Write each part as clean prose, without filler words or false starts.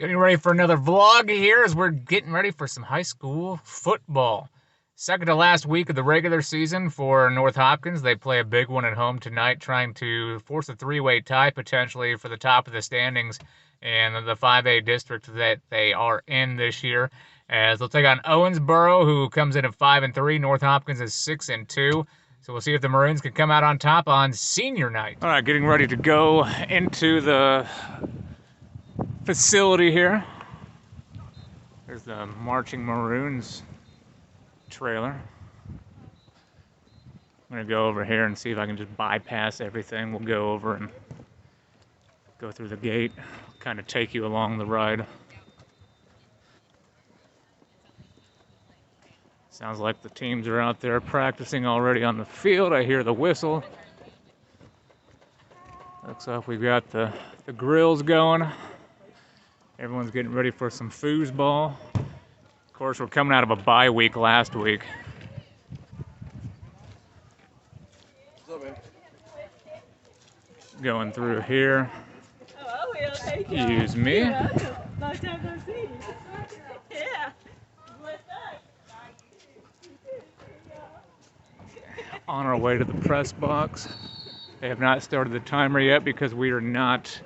Getting ready for another vlog here as we're getting ready for some high school football. Second to last week of the regular season for North Hopkins. They play a big one at home tonight, trying to force a three-way tie potentially for the top of the standings in the 5A district that they are in this year. As they'll take on Owensboro, who comes in at 5-3. North Hopkins is 6-2. So we'll see if the Maroons can come out on top on senior night. All right, getting ready to go into the facility here. There's the Marching Maroons trailer. I'm gonna go over here and see if I can just bypass everything. We'll go over and go through the gate, kind of take you along the ride. Sounds like the teams are out there practicing already on the field. I hear the whistle. Looks like we've got the grills going. Everyone's getting ready for some foosball. Of course, we're coming out of a bye week last week. Going through here. Oh, I will. Thank you. Excuse me. You're welcome. Long time no see. Yeah. What's up? On our way to the press box. They have not started the timer yet because we are not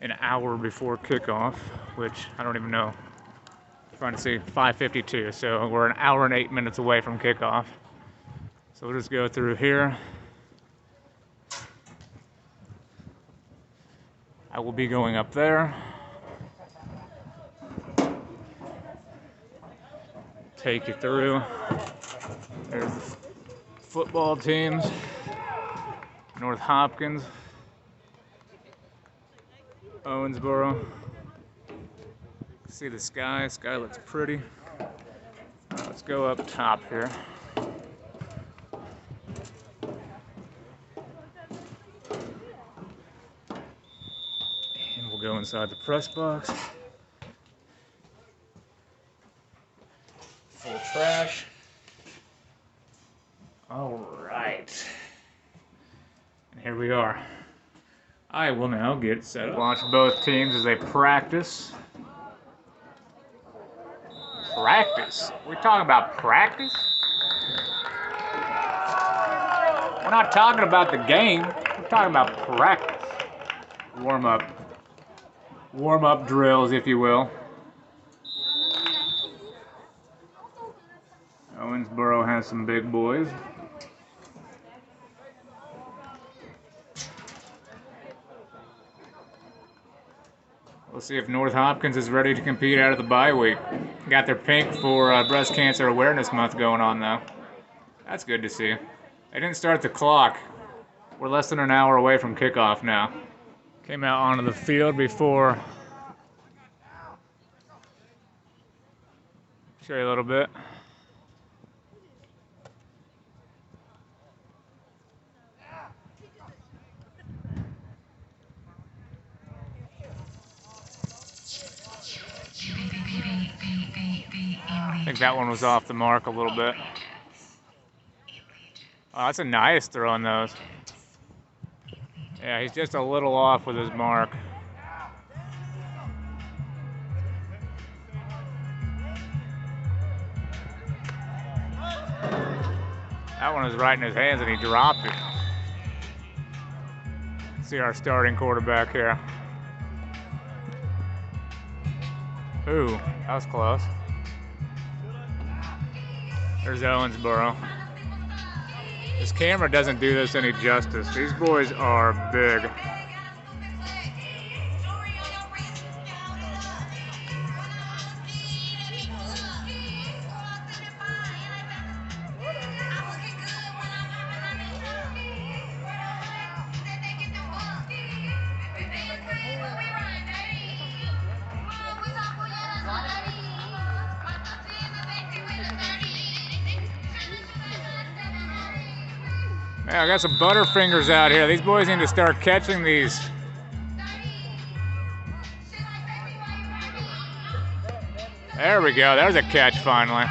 an hour before kickoff, which I don't even know. I'm trying to see 5:52, so we're an hour and 8 minutes away from kickoff. So we'll just go through here. I will be going up there. Take you through. There's the football teams. North Hopkins. Owensboro. See the sky. Sky looks pretty. Let's go up top here. And we'll go inside the press box. Full trash. All right. And here we are. I will now get set up. Watch both teams as they practice. Practice? We're talking about practice? We're not talking about the game. We're talking about practice. Warm up drills, if you will. Owensboro has some big boys. We'll see if North Hopkins is ready to compete out of the bye week. Got their pink for Breast Cancer Awareness Month going on, though. That's good to see. They didn't start the clock. We're less than an hour away from kickoff now. Came out onto the field before. Show you a little bit. I think that one was off the mark a little bit. Oh, that's a nice throw on those. Yeah, he's just a little off with his mark. That one was right in his hands and he dropped it. See our starting quarterback here. Ooh, that was close. There's Owensboro. This camera doesn't do this any justice. These boys are big. Yeah, I got some Butterfingers out here. These boys need to start catching these. There we go. There's a catch finally.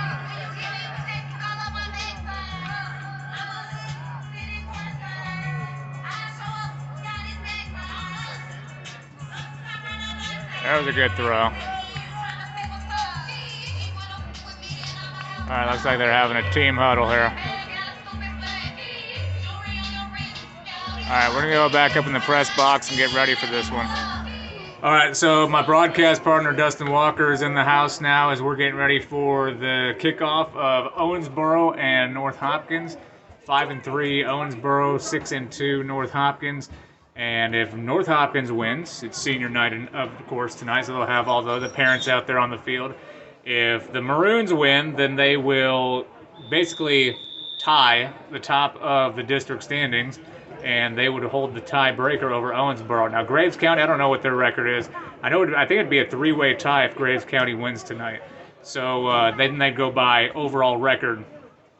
That was a good throw. All right, looks like they're having a team huddle here. All right, we're going to go back up in the press box and get ready for this one. All right, so my broadcast partner, Dustin Walker, is in the house now as we're getting ready for the kickoff of Owensboro and North Hopkins. 5-3 Owensboro, 6-2 North Hopkins. And if North Hopkins wins, it's senior night, of course, tonight, so they'll have all the other parents out there on the field. If the Maroons win, then they will basically tie the top of the district standings, and they would hold the tiebreaker over Owensboro. Now, Graves County, I don't know what their record is. I think it'd be a three-way tie if Graves County wins tonight. So then they'd go by overall record,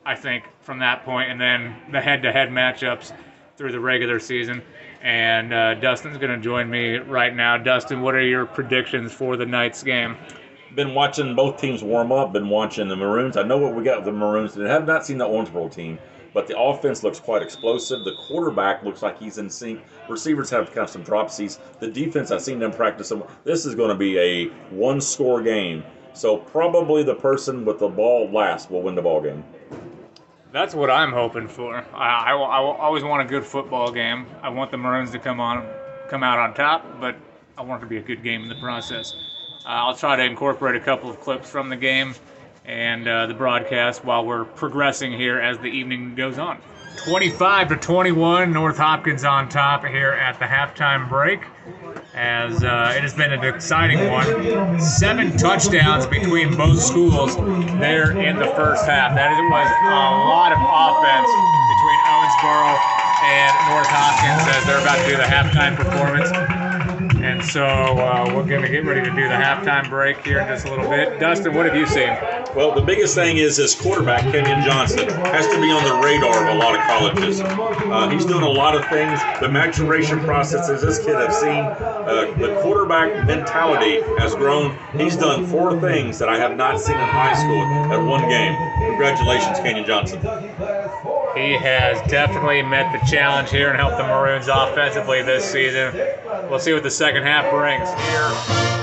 I think, from that point, and then the head-to-head matchups through the regular season. And Dustin's going to join me right now. Dustin, what are your predictions for the night's game? Been watching both teams warm up. Been watching the Maroons. I know what we got with the Maroons. I have not seen the Owensboro team, but the offense looks quite explosive. The quarterback looks like he's in sync. Receivers have kind of some dropsies. The defense, I've seen them practice. This is going to be a one-score game. So probably the person with the ball last will win the ball game. That's what I'm hoping for. I always want a good football game. I want the Maroons to come out on top, but I want it to be a good game in the process. I'll try to incorporate a couple of clips from the game and the broadcast while we're progressing here as the evening goes on. 25-21, North Hopkins on top here at the halftime break, as it has been an exciting one. 7 touchdowns between both schools there in the first half. That was a lot of offense between Owensboro and North Hopkins as they're about to do the halftime performance. And so we're going to get ready to do the halftime break here in just a little bit. Dustin, what have you seen? Well, the biggest thing is this quarterback, Kenyon Johnson, has to be on the radar of a lot of colleges. He's doing a lot of things. The maturation processes this kid have seen. The quarterback mentality has grown. He's done 4 things that I have not seen in high school at one game. Congratulations, Kenyon Johnson. He has definitely met the challenge here and helped the Maroons offensively this season. We'll see what the second half brings here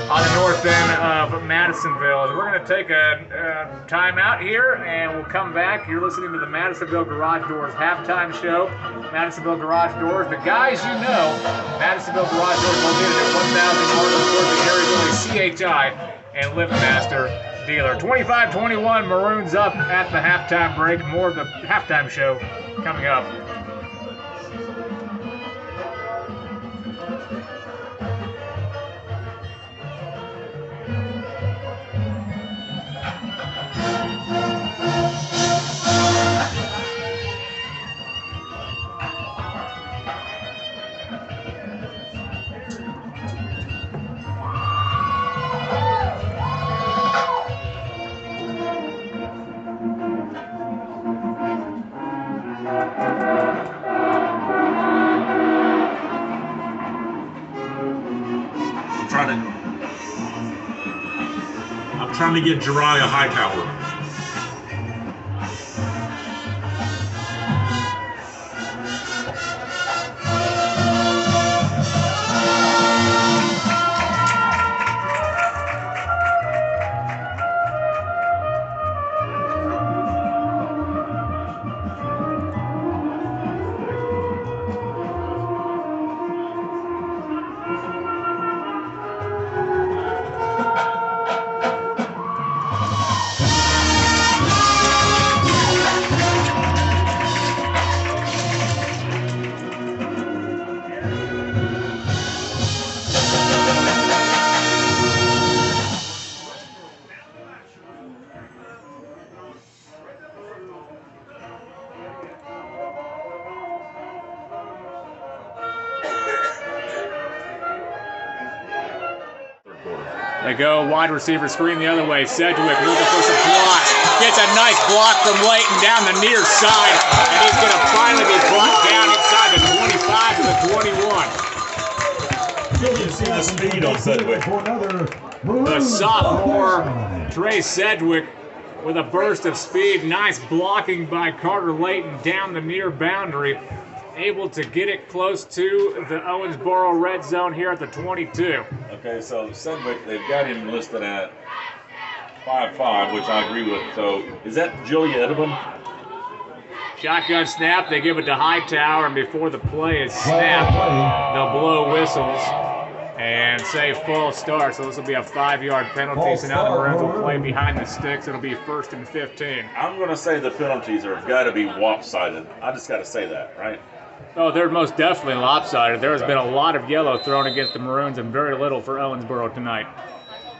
on the north end of Madisonville. We're going to take a timeout here, and we'll come back. You're listening to the Madisonville Garage Doors halftime show. Madisonville Garage Doors, the guys you know. Madisonville Garage Doors located at 1000 Martin Court, the area only CHI and LiftMaster dealer. 25-21, Maroons up at the halftime break. More of the halftime show coming up. I'm trying to get Jariah Hightower. They go wide receiver screen the other way. Sedgwick looking for some blocks. Gets a nice block from Layton down the near side. And he's going to finally be blocked down inside the 25 to the 21. You see the speed on Sedgwick. The sophomore Trey Sedgwick with a burst of speed. Nice blocking by Carter Layton down the near boundary. able to get it close to the Owensboro red zone here at the 22. Okay, so Sedgwick, they've got him listed at 5'5", which I agree with. So is that Julia Edelman? Shotgun snap, they give it to Hightower, and before the play is snapped, they'll blow whistles and say false start. So this will be a 5-yard penalty. So now the Maroons will play behind the sticks. It'll be 1st and 15. I'm going to say the penalties have got to be lopsided. I just got to say that, right? Oh, they're most definitely lopsided. There has been a lot of yellow thrown against the Maroons and very little for Owensboro tonight.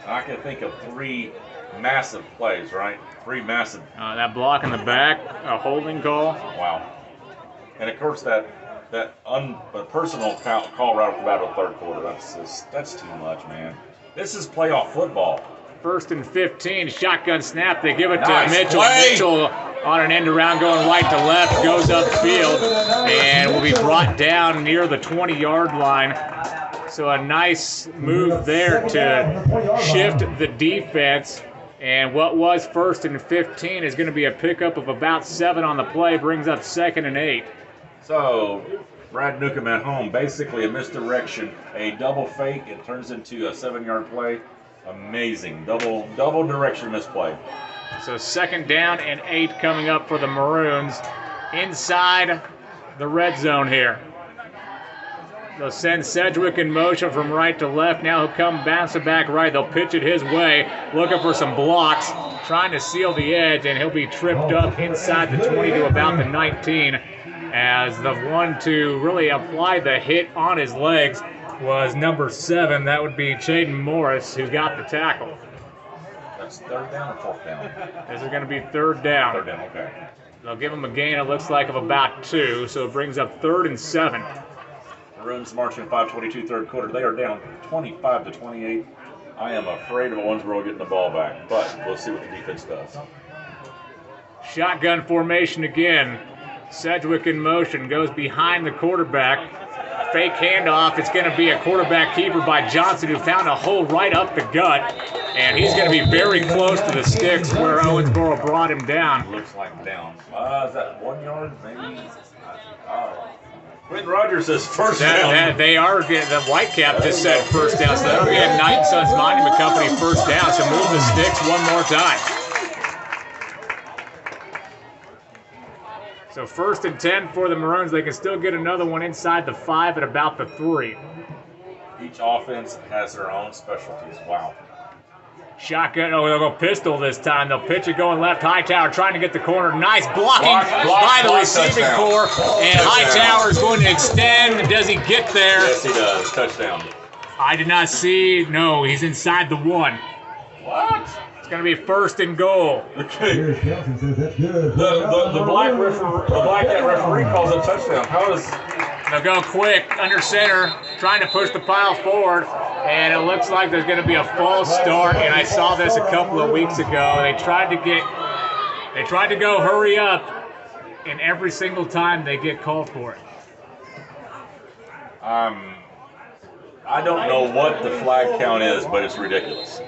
I can think of 3 massive plays, right? 3 massive. That block in the back, a holding call. Wow. And of course that personal call right off the bat of the third quarter. That's too much, man. This is playoff football. 1st and 15, shotgun snap. They give it to Nice Mitchell. play. Mitchell on an end around going right to left, goes upfield, and will be brought down near the 20-yard line. So a nice move there to shift the defense. And what was 1st and 15 is going to be a pickup of about 7 on the play, brings up 2nd and 8. So Brad Newcomb at home, basically a misdirection, a double fake. It turns into a 7-yard play. Amazing. Double direction misplay. So 2nd down and 8 coming up for the Maroons inside the red zone here. They'll send Sedgwick in motion from right to left. Now he'll come bouncing back right. They'll pitch it his way, looking for some blocks, trying to seal the edge, and he'll be tripped up inside the 20 to about the 19, as the one to really apply the hit on his legs was number 7. That would be Chaden Morris, who got the tackle. That's 3rd down or 4th down? This is going to be 3rd down. 3rd down, okay. They'll give him a gain, it looks like, of about 2, so it brings up 3rd and 7. Maroons marching 5:22 third quarter. They are down 25-28. I am afraid of Owensboro getting the ball back, but we'll see what the defense does. Shotgun formation again. Sedgwick in motion, goes behind the quarterback. Fake handoff. It's going to be a quarterback keeper by Johnson, who found a hole right up the gut. And he's going to be very close to the sticks where Owensboro brought him down. Looks like down. Is that 1 yard? Maybe. Quentin Rogers says first down. They are getting, the Whitecap just said first down. So that'll be a Knight Sons Monument Company first down. So move the sticks one more time. So 1st and 10 for the Maroons. They can still get another one inside the 5 at about the 3. Each offense has their own specialties. Wow. Shotgun, they'll go pistol this time. They'll pitch it going left. Hightower trying to get the corner. Nice blocking by the receiving core. And Hightower is going to extend. Does he get there? Yes, he does. Touchdown. I did not see. No, he's inside the 1. What? It's going to be 1st and goal. Okay. The black hat referee calls a touchdown. How is... They'll go quick under center, trying to push the pile forward, and it looks like there's going to be a false start. And I saw this a couple of weeks ago. They tried to go hurry up, and every single time they get called for it. I don't know what the flag count is, but it's ridiculous.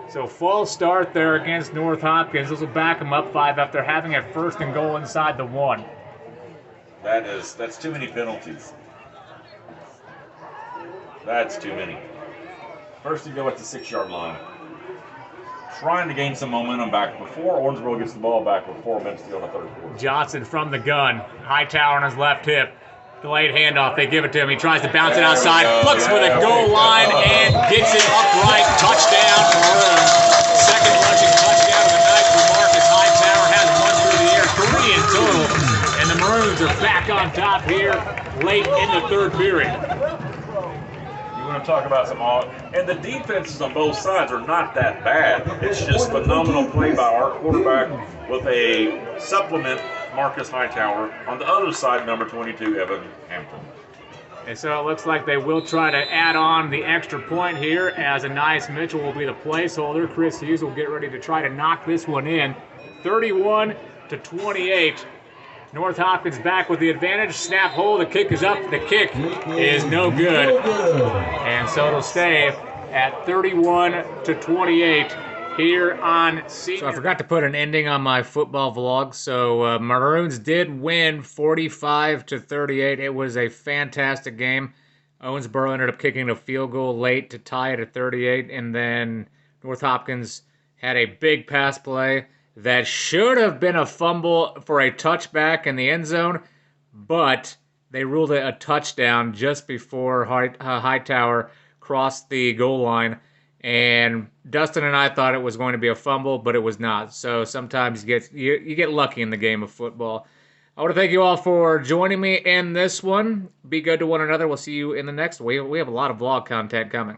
So false start there against North Hopkins. This will back them up 5 after having a 1st and goal inside the 1. That's too many penalties. That's too many. First you go at the 6-yard line. Trying to gain some momentum back before Owensboro gets the ball back with 4 minutes to go in the third quarter. Johnson from the gun. Hightower on his left hip. Delayed handoff. They give it to him. He tries to bounce it outside. Looks for the goal line and gets it upright. Touchdown, Maroons. Second rushing touchdown of the night for Marcus Hightower. Has one through the air. 3 in total. And the Maroons are back on top here late in the 3rd period. You want to talk about some and the defenses on both sides are not that bad. It's just phenomenal play by our quarterback with a supplement, Marcus Hightower. On the other side, number 22, Evan Hampton. And so it looks like they will try to add on the extra point here, as Anais Mitchell will be the placeholder. Chris Hughes will get ready to try to knock this one in. 31-28. North Hopkins back with the advantage. Snap hole. The kick is up. The kick is no good. And so it'll stay at 31-28. here on Senior. So I forgot to put an ending on my football vlog. So Maroons did win 45-38. It was a fantastic game. Owensboro ended up kicking a field goal late to tie it at 38, and then North Hopkins had a big pass play that should have been a fumble for a touchback in the end zone, but they ruled it a touchdown just before Hightower crossed the goal line. And Dustin and I thought it was going to be a fumble, but it was not. So sometimes you get lucky in the game of football. I want to thank you all for joining me in this one. Be good to one another. We'll see you in the next one. We have a lot of vlog content coming.